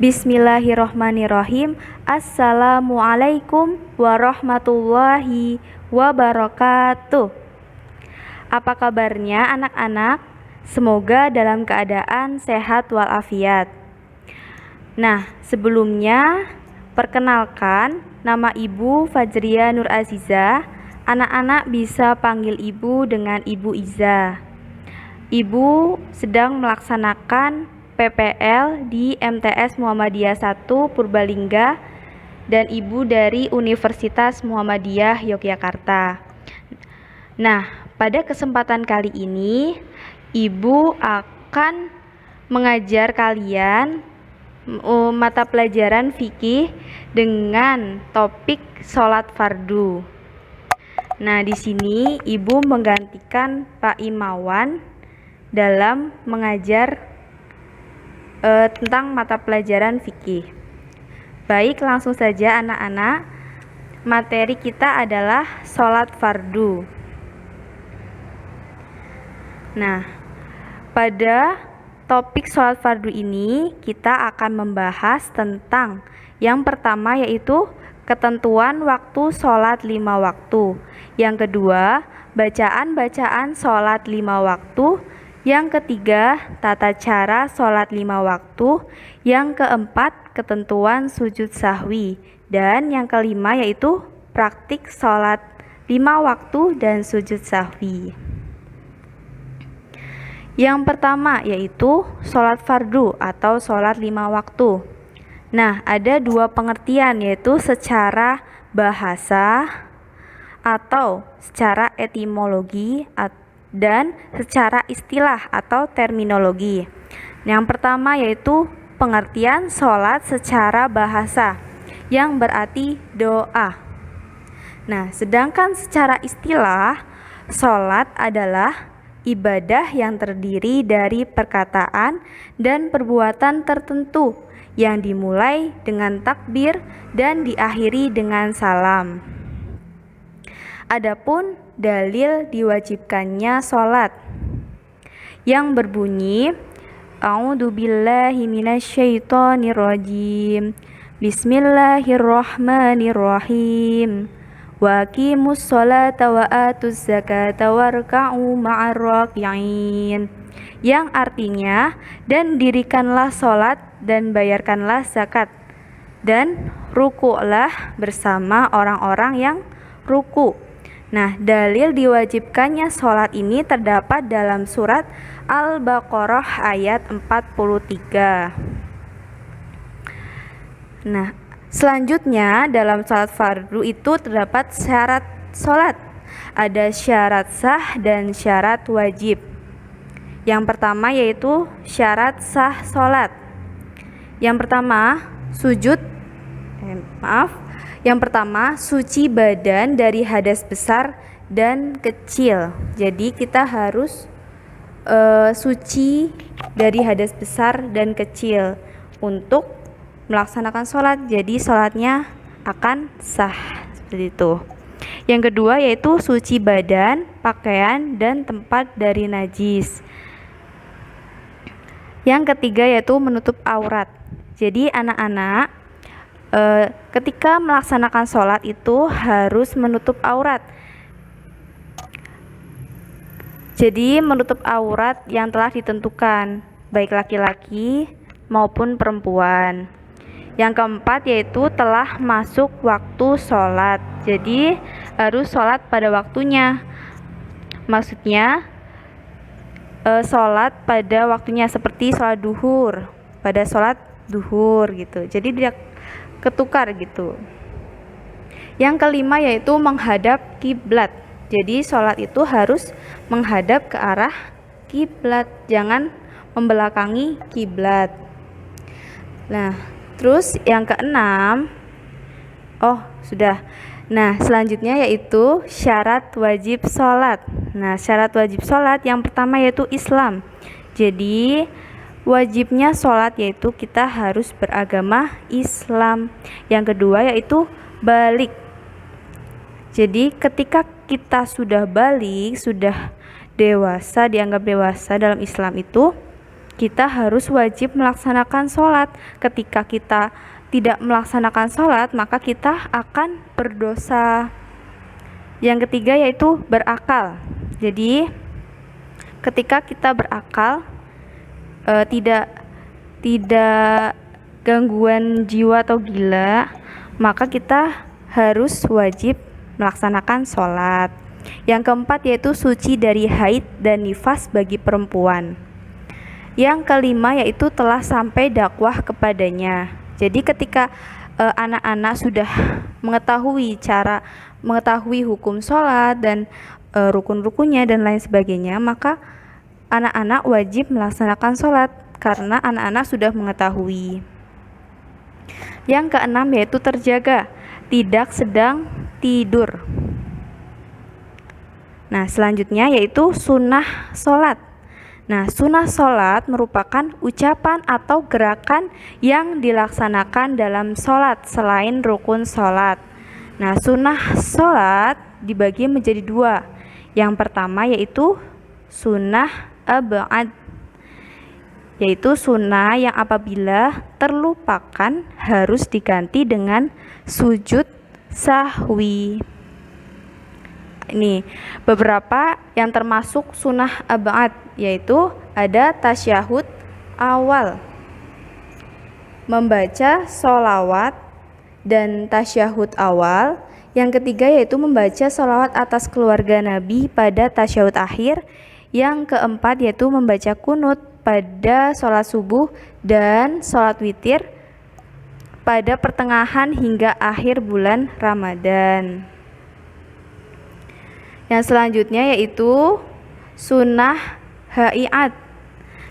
Bismillahirrohmanirrohim. Assalamualaikum warahmatullahi wabarakatuh. Apa kabarnya anak-anak? Semoga dalam keadaan sehat walafiat. Nah, sebelumnya perkenalkan, nama Ibu Fajria Nur Aziza. Anak-anak bisa panggil Ibu dengan Ibu Iza. Ibu sedang melaksanakan PPL di MTS Muhammadiyah 1 Purbalingga dan Ibu dari Universitas Muhammadiyah Yogyakarta. Nah, pada kesempatan kali ini Ibu akan mengajar kalian mata pelajaran fikih dengan topik sholat fardu. Nah, di sini Ibu menggantikan Pak Imawan dalam mengajar tentang mata pelajaran fikih. Baik, langsung saja anak-anak. Materi kita adalah sholat fardu. Nah, pada topik sholat fardu ini kita akan membahas tentang yang pertama yaitu ketentuan waktu sholat 5 waktu. Yang kedua, bacaan-bacaan sholat 5 waktu. Yang ketiga, tata cara sholat 5 waktu. Yang keempat, ketentuan sujud sahwi. Dan yang kelima yaitu praktik sholat 5 waktu dan sujud sahwi. Yang pertama yaitu sholat fardu atau sholat 5 waktu. Nah, ada dua pengertian yaitu secara bahasa atau secara etimologi dan secara istilah atau terminologi. Yang pertama yaitu pengertian sholat secara bahasa yang berarti doa. Nah, sedangkan secara istilah, sholat adalah ibadah yang terdiri dari perkataan dan perbuatan tertentu yang dimulai dengan takbir dan diakhiri dengan salam. Adapun dalil diwajibkannya sholat yang berbunyi A'udzubillahi minasyaitonirrajim. Bismillahirrahmanirrahim. Wa aqimus sholata wa atuz zakata warka'u ma'ar raki'in. Yang artinya, dan dirikanlah sholat dan bayarkanlah zakat dan ruku'lah bersama orang-orang yang ruku'. Nah, dalil diwajibkannya sholat ini terdapat dalam surat Al-Baqarah ayat 43. Nah, selanjutnya dalam sholat fardu itu terdapat syarat sholat. Ada syarat sah dan syarat wajib. Yang pertama yaitu syarat sah sholat. Yang pertama, Yang pertama, suci badan dari hadas besar dan kecil. Jadi kita harus suci dari hadas besar dan kecil untuk melaksanakan sholat. Jadi sholatnya akan sah seperti itu. Yang kedua yaitu suci badan, pakaian, dan tempat dari najis. Yang ketiga yaitu menutup aurat. Jadi anak-anak ketika melaksanakan sholat itu harus menutup aurat. Jadi menutup aurat yang telah ditentukan, baik laki-laki maupun perempuan. Yang keempat yaitu telah masuk waktu sholat. Jadi harus sholat pada waktunya. Maksudnya sholat pada waktunya seperti sholat duhur, pada sholat duhur gitu. Jadi dia ketukar gitu. Yang kelima yaitu menghadap kiblat. Jadi sholat itu harus menghadap ke arah kiblat, jangan membelakangi kiblat. Nah, terus yang keenam, Nah, selanjutnya yaitu syarat wajib sholat. Nah, syarat wajib sholat yang pertama yaitu Islam. Jadi wajibnya sholat yaitu kita harus beragama Islam. Yang kedua yaitu balik. Jadi ketika kita sudah balik, sudah dewasa, dianggap dewasa dalam Islam itu, kita harus wajib melaksanakan sholat. Ketika kita tidak melaksanakan sholat, maka kita akan berdosa. Yang ketiga yaitu berakal. Jadi ketika kita berakal, tidak gangguan jiwa atau gila, maka kita harus wajib melaksanakan sholat. Yang keempat yaitu suci dari haid dan nifas bagi perempuan. Yang kelima yaitu telah sampai dakwah kepadanya. Jadi ketika anak-anak sudah mengetahui hukum sholat dan rukun-rukunnya dan lain sebagainya, maka anak-anak wajib melaksanakan sholat karena anak-anak sudah mengetahui. Yang keenam yaitu terjaga, tidak sedang tidur. Nah, selanjutnya yaitu sunnah sholat. Nah, sunnah sholat merupakan ucapan atau gerakan yang dilaksanakan dalam sholat selain rukun sholat. Nah, sunnah sholat dibagi menjadi dua. Yang pertama yaitu sunnah ab'ad, yaitu sunnah yang apabila terlupakan harus diganti dengan sujud sahwi. Ini beberapa yang termasuk sunnah ab'ad, yaitu ada tasyahud awal, membaca sholawat dan tasyahud awal. Yang ketiga yaitu membaca sholawat atas keluarga Nabi pada tasyahud akhir. Yang keempat yaitu membaca kunut pada sholat subuh dan sholat witir pada pertengahan hingga akhir bulan Ramadan. Yang selanjutnya yaitu sunnah hai'at.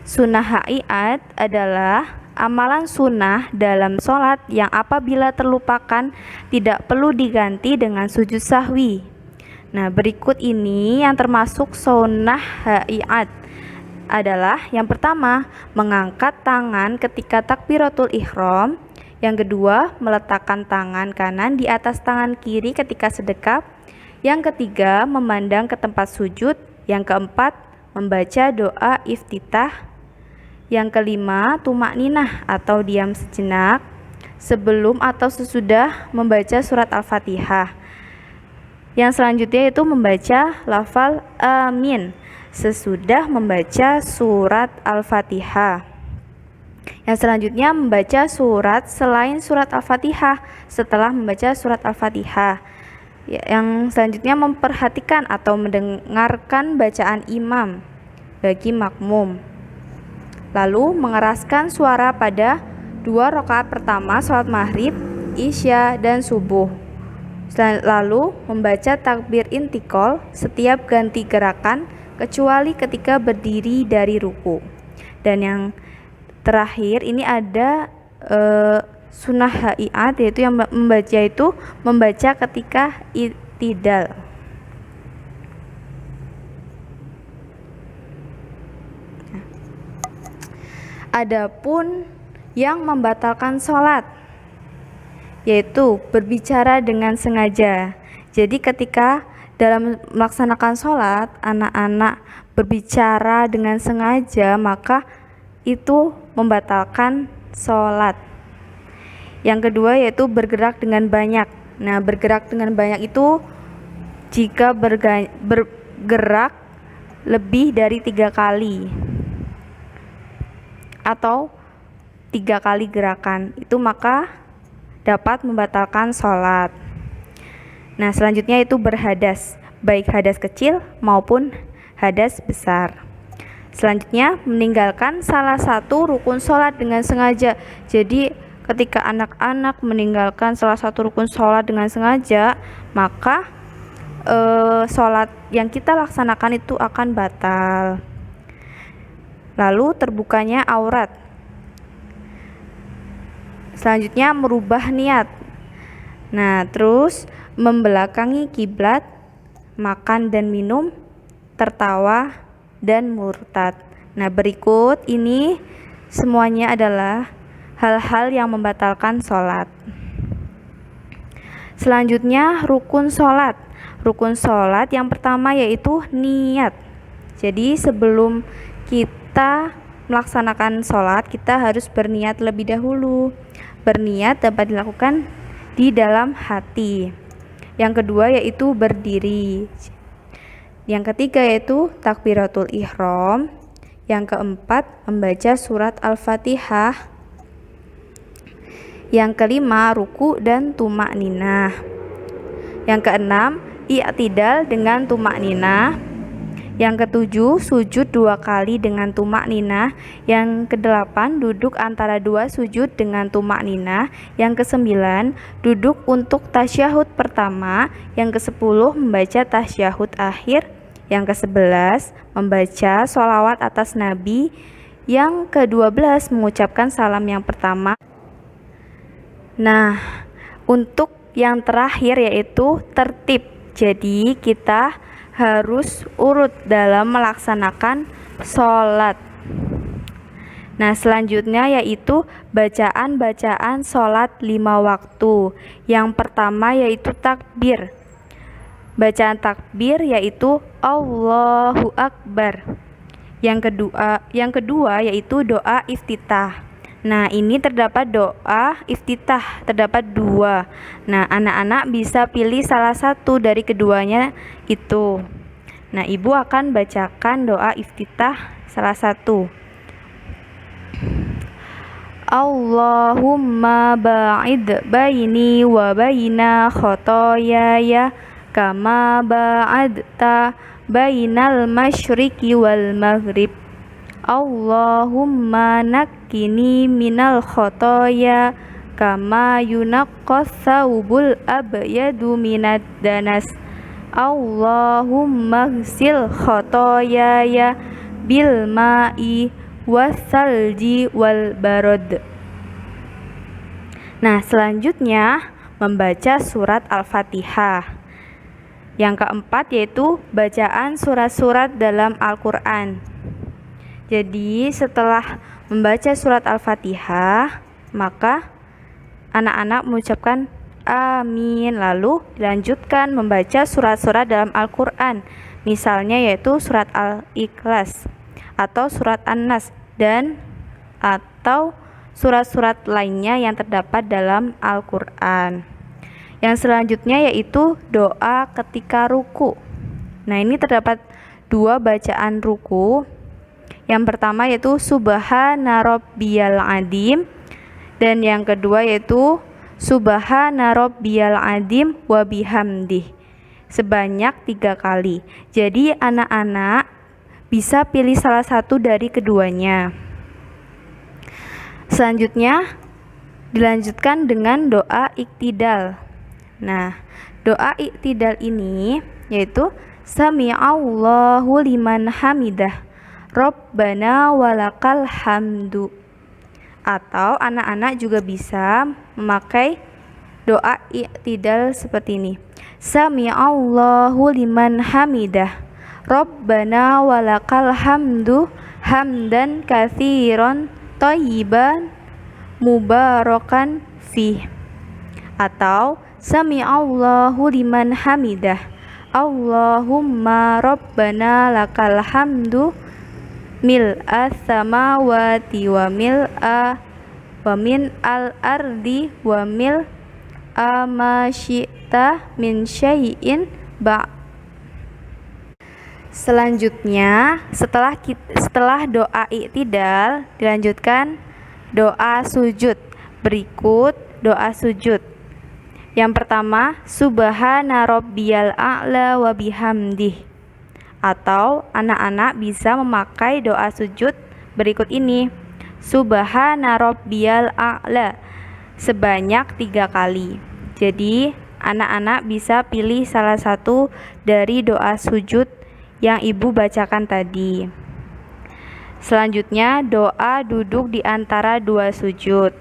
Sunnah hai'at adalah amalan sunnah dalam sholat yang apabila terlupakan tidak perlu diganti dengan sujud sahwi. Nah, berikut ini yang termasuk sunnah hai'at adalah yang pertama, mengangkat tangan ketika takbiratul ihram. Yang kedua, meletakkan tangan kanan di atas tangan kiri ketika sedekap. Yang ketiga, memandang ke tempat sujud. Yang keempat, membaca doa iftitah. Yang kelima, tumakninah atau diam sejenak sebelum atau sesudah membaca surat Al-Fatihah. Yang selanjutnya itu membaca lafal amin sesudah membaca surat Al-Fatihah. Yang selanjutnya membaca surat selain surat Al-Fatihah setelah membaca surat Al-Fatihah. Yang selanjutnya memperhatikan atau mendengarkan bacaan imam bagi makmum. Lalu mengeraskan suara pada 2 rakaat pertama sholat maghrib, isya, dan subuh. Lalu membaca takbir intikal setiap ganti gerakan kecuali ketika berdiri dari ruku. Dan yang terakhir ini ada sunnah hai'at, yaitu yang membaca ketika i'tidal. Adapun yang membatalkan sholat yaitu berbicara dengan sengaja. Jadi ketika dalam melaksanakan sholat anak-anak berbicara dengan sengaja, maka itu membatalkan sholat. Yang kedua yaitu bergerak dengan banyak. Nah, bergerak dengan banyak itu jika bergerak lebih dari 3 kali atau 3 kali gerakan, itu maka dapat membatalkan sholat. Nah, selanjutnya itu berhadas, baik hadas kecil maupun hadas besar. Selanjutnya meninggalkan salah satu rukun sholat dengan sengaja. Jadi ketika anak-anak meninggalkan salah satu rukun sholat dengan sengaja, maka sholat yang kita laksanakan itu akan batal. Lalu terbukanya aurat. Selanjutnya merubah niat. Nah, terus membelakangi kiblat, makan dan minum, tertawa dan murtad. Nah, berikut ini semuanya adalah hal-hal yang membatalkan sholat. Selanjutnya rukun sholat. Rukun sholat yang pertama yaitu niat. Jadi sebelum kita melaksanakan sholat kita harus berniat lebih dahulu. Berniat dapat dilakukan di dalam hati. Yang kedua yaitu berdiri. Yang ketiga yaitu takbiratul ihram. Yang keempat membaca surat Al-Fatihah. Yang kelima ruku dan tumak ninah. Yang keenam i'tidal dengan tumak ninah. Yang ketujuh sujud 2 kali dengan tumak ninah. Yang kedelapan duduk antara 2 sujud dengan tumak ninah. Yang kesembilan duduk untuk tasyahud pertama. Yang kesepuluh membaca tasyahud akhir. Yang ke-11 membaca sholawat atas Nabi. Yang ke-12 mengucapkan salam yang pertama. Nah, untuk yang terakhir yaitu tertib. Jadi kita harus urut dalam melaksanakan sholat. Nah, selanjutnya yaitu bacaan-bacaan sholat 5 waktu. Yang pertama yaitu takbir. Bacaan takbir yaitu Allahu Akbar. Yang kedua yaitu doa iftitah. Nah, ini terdapat doa iftitah, terdapat 2. Nah, anak-anak bisa pilih salah satu dari keduanya itu. Nah, ibu akan bacakan doa iftitah salah satu. Allahumma ba'id baini wa baina khotoyaya kama ba'adta bainal masyriqi wal maghrib. Allahumma nakkini minal khotoya kama yunaqqas thawbul abyadu minad danas. Allahumma ghsil khotoyaya bil ma'i wassalji wal barod. Nah, selanjutnya membaca surat Al-Fatihah. Yang keempat yaitu bacaan surat-surat dalam Al-Quran. Jadi setelah membaca surat Al-Fatihah, maka anak-anak mengucapkan amin, lalu dilanjutkan membaca surat-surat dalam Al-Quran. Misalnya yaitu surat Al-Ikhlas atau surat An-Nas dan atau surat-surat lainnya yang terdapat dalam Al-Quran. Yang selanjutnya yaitu doa ketika ruku. Nah, ini terdapat 2 bacaan ruku. Yang pertama yaitu Subhana Rabbiyal Azim, dan yang kedua yaitu Subhana Rabbiyal Azim wa bihamdih, sebanyak 3 kali. Jadi anak-anak bisa pilih salah satu dari keduanya. Selanjutnya dilanjutkan dengan doa iktidal. Nah, doa iktidal ini yaitu Sami'allahu liman hamidah Rabbana walakal hamdu. Atau anak-anak juga bisa memakai doa iktidal seperti ini. Sami'allahu liman hamidah Rabbana walakal hamdu hamdan katsiran thayyiban mubarakan fih. Atau Sami'allahu liman hamidah Allahumma Rabbana lakal hamdu mil'a samawati wa mil'a wa min al-ardi wa mil'a ma syi'ta min syai'in ba'. Selanjutnya setelah doa iktidal dilanjutkan doa sujud. Berikut doa sujud. Yang pertama, Subhana Rabbiyal A'la wa bihamdih. Atau anak-anak bisa memakai doa sujud berikut ini. Subhana Rabbiyal A'la sebanyak 3 kali. Jadi anak-anak bisa pilih salah satu dari doa sujud yang ibu bacakan tadi. Selanjutnya doa duduk di antara 2 sujud.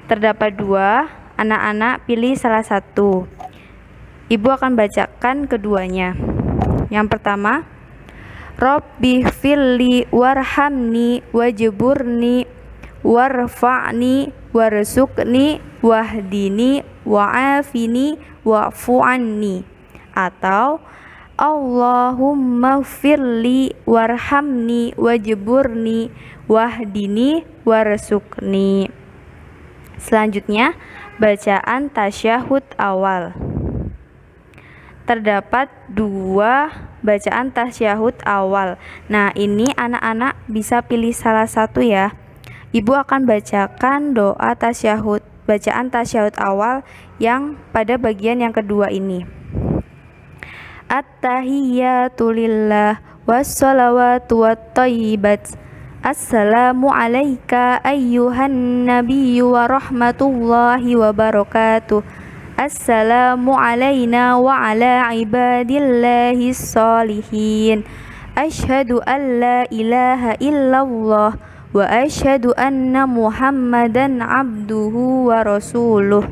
Terdapat 2, anak-anak pilih salah satu. Ibu akan bacakan keduanya. Yang pertama, Rabbi firli warhamni wajburni warfa'ni warzuqni wahdini wa'afini wa'fu anni. Atau Allahumma firli warhamni wajburni wahdini warzuqni. Selanjutnya, bacaan tasyahud awal. Terdapat 2 bacaan tasyahud awal. Nah, ini anak-anak bisa pilih salah satu ya. Ibu akan bacakan doa tasyahud, bacaan tasyahud awal yang pada bagian yang kedua ini. At-tahiyyatu lillah wassalawatu wattayyibat. Assalamu alayka ayyuhan nabiyyu wa rahmatullahi wa barakatuh. Assalamu alayna wa ala ibadillahi sholihin. Asyhadu an la ilaha illallah wa asyhadu anna muhammadan abduhu wa rasuluh.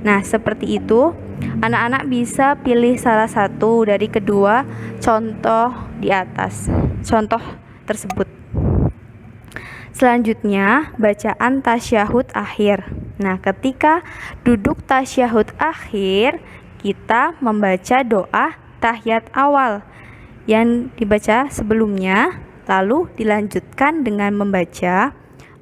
Nah, seperti itu. Anak-anak bisa pilih salah satu dari kedua contoh di atas, contoh tersebut. Selanjutnya, bacaan tasyahud akhir. Nah, ketika duduk tasyahud akhir, kita membaca doa tahiyat awal yang dibaca sebelumnya, lalu dilanjutkan dengan membaca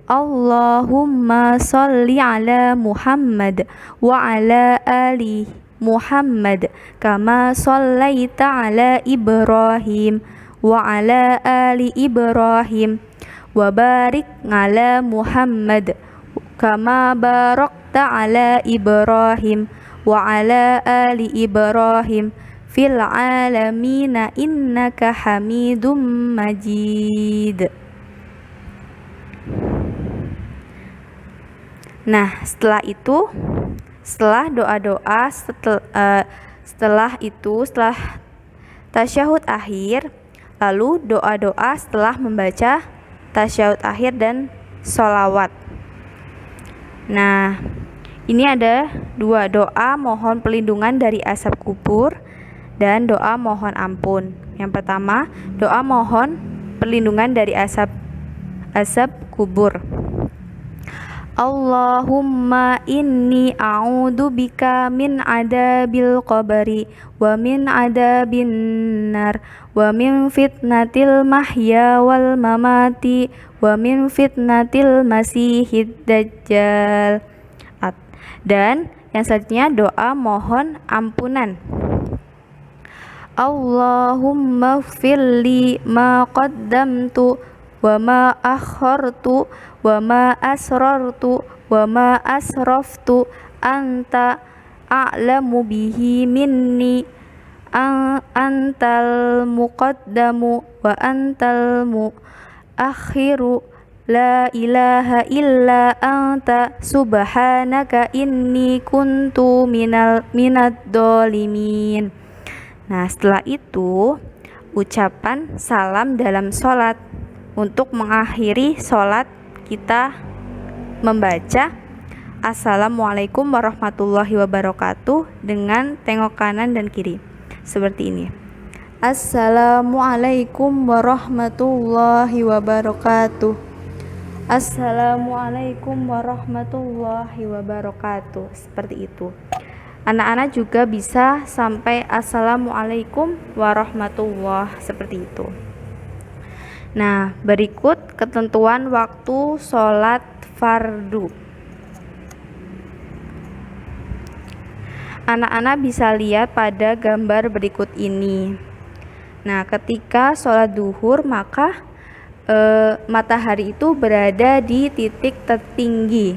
Allahumma sholli ala Muhammad wa ala ali Muhammad kama shallaita ala Ibrahim wa ala ali Ibrahim wa barik ala Muhammad kama barakta ala Ibrahim wa ala ali Ibrahim fil alamina innaka hamidum majid. Nah, setelah doa-doa, setelah tasyahud akhir, lalu doa-doa setelah membaca tasyahud akhir dan sholawat. Nah, ini ada 2 doa mohon perlindungan dari azab kubur dan doa mohon ampun. Yang pertama, doa mohon perlindungan dari azab kubur. Allahumma inni a'udzubika min adabil qabri wa min adabin nar wa min fitnatil mahya wal mamati wa min fitnatil masihid dajjal. Dan yang selanjutnya doa mohon ampunan. Allahumma firli ma qaddamtu wa ma akhartu wa ma asrartu wa ma asraftu anta a'lamu bihi minni antal muqaddamu wa antal muakhiru la ilaha illa anta subhanaka inni kuntu minad dholimin. Nah, setelah itu ucapan salam dalam sholat. Untuk mengakhiri sholat, kita membaca Assalamualaikum warahmatullahi wabarakatuh dengan tengok kanan dan kiri seperti ini. Assalamualaikum warahmatullahi wabarakatuh. Assalamualaikum warahmatullahi wabarakatuh. Seperti itu. Anak-anak juga bisa sampai Assalamualaikum warahmatullahi seperti itu. Nah, berikut ketentuan waktu sholat fardu. Anak-anak bisa lihat pada gambar berikut ini. Nah, ketika sholat duhur, maka matahari itu berada di titik tertinggi.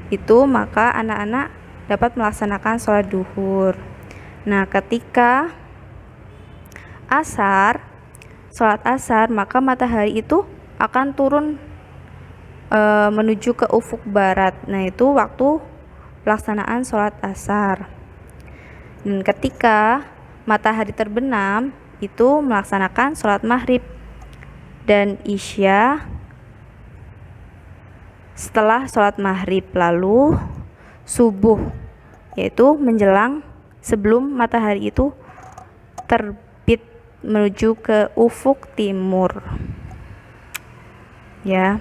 Itu maka anak-anak dapat melaksanakan sholat duhur. Nah, ketika sholat asar, maka matahari itu akan turun menuju ke ufuk barat. Nah, itu waktu pelaksanaan sholat asar. Dan ketika matahari terbenam, itu melaksanakan sholat maghrib dan isya setelah sholat maghrib, lalu subuh, yaitu menjelang sebelum matahari itu terbit menuju ke ufuk timur. Ya.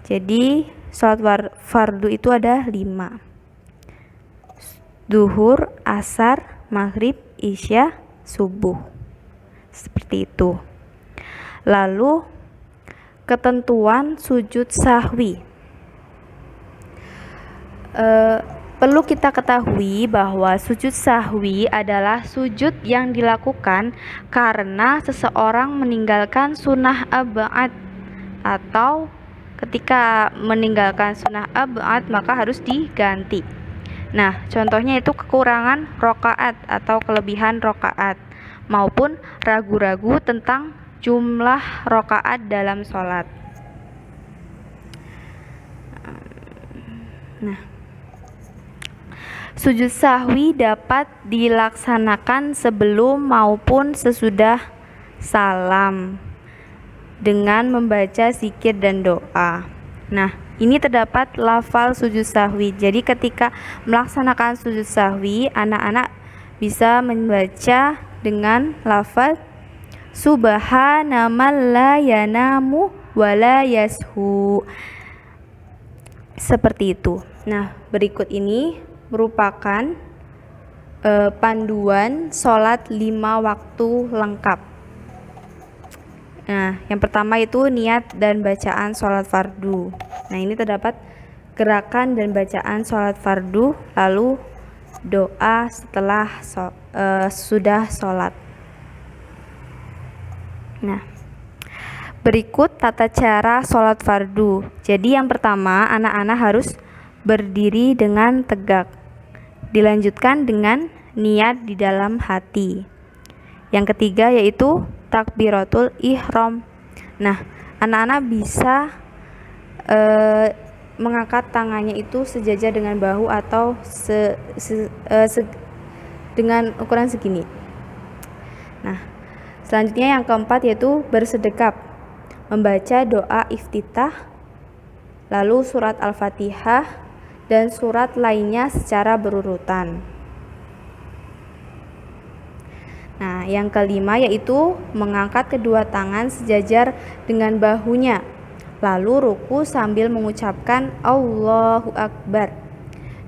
Jadi sholat fardu itu ada 5. Duhur, asar, maghrib, isya, subuh. Seperti itu. Lalu ketentuan sujud sahwi. Perlu kita ketahui bahwa sujud sahwi adalah sujud yang dilakukan karena seseorang meninggalkan sunnah ab'ad, atau ketika meninggalkan sunnah ab'ad maka harus diganti. Nah, contohnya itu kekurangan rokaat atau kelebihan rokaat, maupun ragu-ragu tentang jumlah rokaat dalam sholat. Nah, sujud sahwi dapat dilaksanakan sebelum maupun sesudah salam dengan membaca zikir dan doa. Nah, ini terdapat lafal sujud sahwi. Jadi ketika melaksanakan sujud sahwi, anak-anak bisa membaca dengan lafal subhana man la yanamu wa la yashu. Seperti itu. Nah, berikut ini merupakan panduan sholat 5 waktu lengkap. Nah, yang pertama itu niat dan bacaan sholat fardu. Nah, ini terdapat gerakan dan bacaan sholat fardu, lalu doa setelah sudah sholat. Nah, berikut tata cara sholat fardu. Jadi yang pertama, anak-anak harus berdiri dengan tegak. Dilanjutkan dengan niat di dalam hati. Yang ketiga yaitu takbiratul ihram. Nah, anak-anak bisa mengangkat tangannya itu sejajar dengan bahu atau dengan ukuran segini. Nah, selanjutnya yang keempat yaitu bersedekap, membaca doa iftitah, lalu surat Al-Fatihah dan surat lainnya secara berurutan. Nah, yang kelima yaitu mengangkat kedua tangan sejajar dengan bahunya, lalu ruku sambil mengucapkan Allahu Akbar.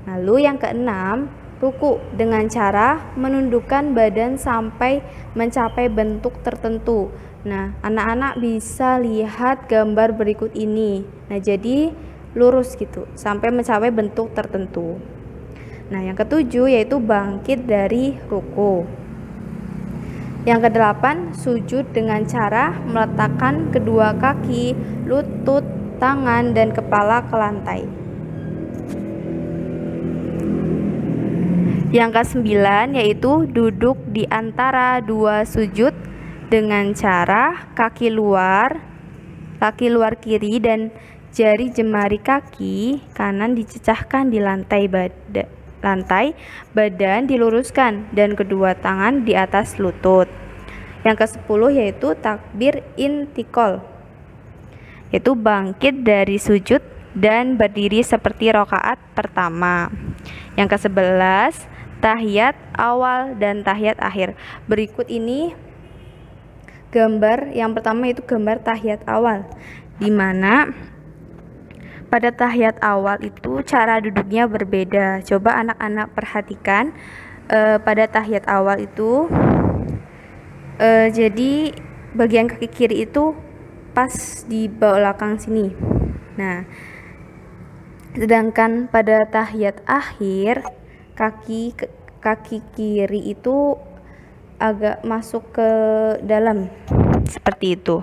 Lalu yang keenam, ruku dengan cara menundukkan badan sampai mencapai bentuk tertentu. Nah, anak-anak bisa lihat gambar berikut ini. Nah, jadi lurus gitu sampai mencapai bentuk tertentu. Nah, yang ketujuh yaitu bangkit dari ruku. Yang kedelapan, sujud dengan cara meletakkan kedua kaki, lutut, tangan, dan kepala ke lantai. Yang kesembilan yaitu duduk di antara dua sujud dengan cara kaki luar kiri dan jari jemari kaki kanan dicecahkan di lantai, badan diluruskan dan kedua tangan di atas lutut. Yang ke-10 yaitu takbir intikal, yaitu bangkit dari sujud dan berdiri seperti rakaat pertama. Yang ke-11 tahiyat awal dan tahiyat akhir. Berikut ini gambar yang pertama itu gambar tahiyat awal, di mana pada tahiyat awal itu cara duduknya berbeda. Coba anak-anak perhatikan pada tahiyat awal itu jadi bagian kaki kiri itu pas di belakang sini. Nah, sedangkan pada tahiyat akhir kaki kiri itu agak masuk ke dalam, seperti itu.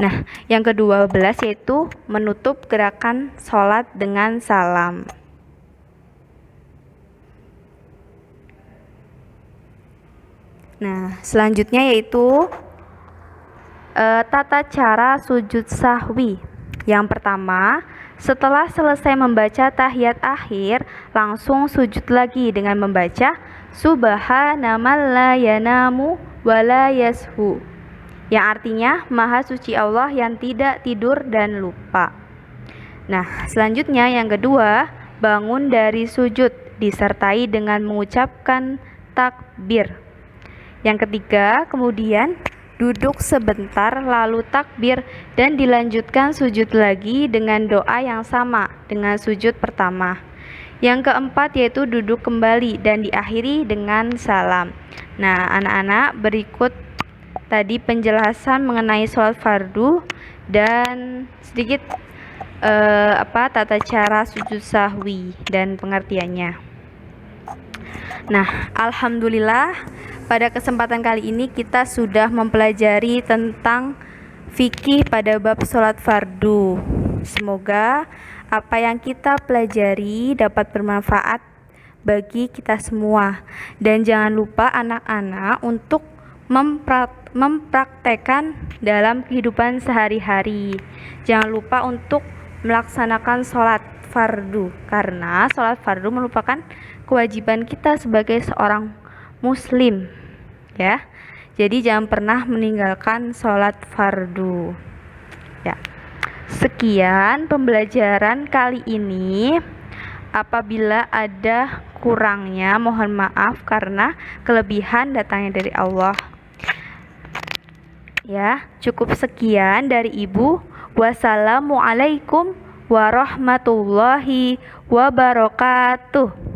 Nah, yang ke-12 yaitu menutup gerakan sholat dengan salam. Nah, selanjutnya yaitu tata cara sujud sahwi. Yang pertama, setelah selesai membaca tahiyat akhir, langsung sujud lagi dengan membaca Subhana man la yanamu wa la yashu, yang artinya Maha Suci Allah yang tidak tidur dan lupa. Nah, selanjutnya yang kedua, bangun dari sujud disertai dengan mengucapkan takbir. Yang ketiga, kemudian duduk sebentar lalu takbir dan dilanjutkan sujud lagi dengan doa yang sama dengan sujud pertama. Yang keempat yaitu duduk kembali dan diakhiri dengan salam. Nah, anak-anak, berikut tadi penjelasan mengenai sholat fardu dan sedikit tata cara sujud sahwi dan pengertiannya. Nah, alhamdulillah pada kesempatan kali ini kita sudah mempelajari tentang fikih pada bab sholat fardu. Semoga apa yang kita pelajari dapat bermanfaat bagi kita semua. Dan jangan lupa anak-anak untuk mempraktekkan dalam kehidupan sehari-hari. Jangan lupa untuk melaksanakan sholat fardu, karena sholat fardu merupakan kewajiban kita sebagai seorang muslim, ya. Jadi jangan pernah meninggalkan sholat fardu, ya. Sekian pembelajaran kali ini. Apabila ada kurangnya mohon maaf, karena kelebihan datangnya dari Allah. Ya, cukup sekian dari Ibu. Wassalamualaikum warahmatullahi wabarakatuh.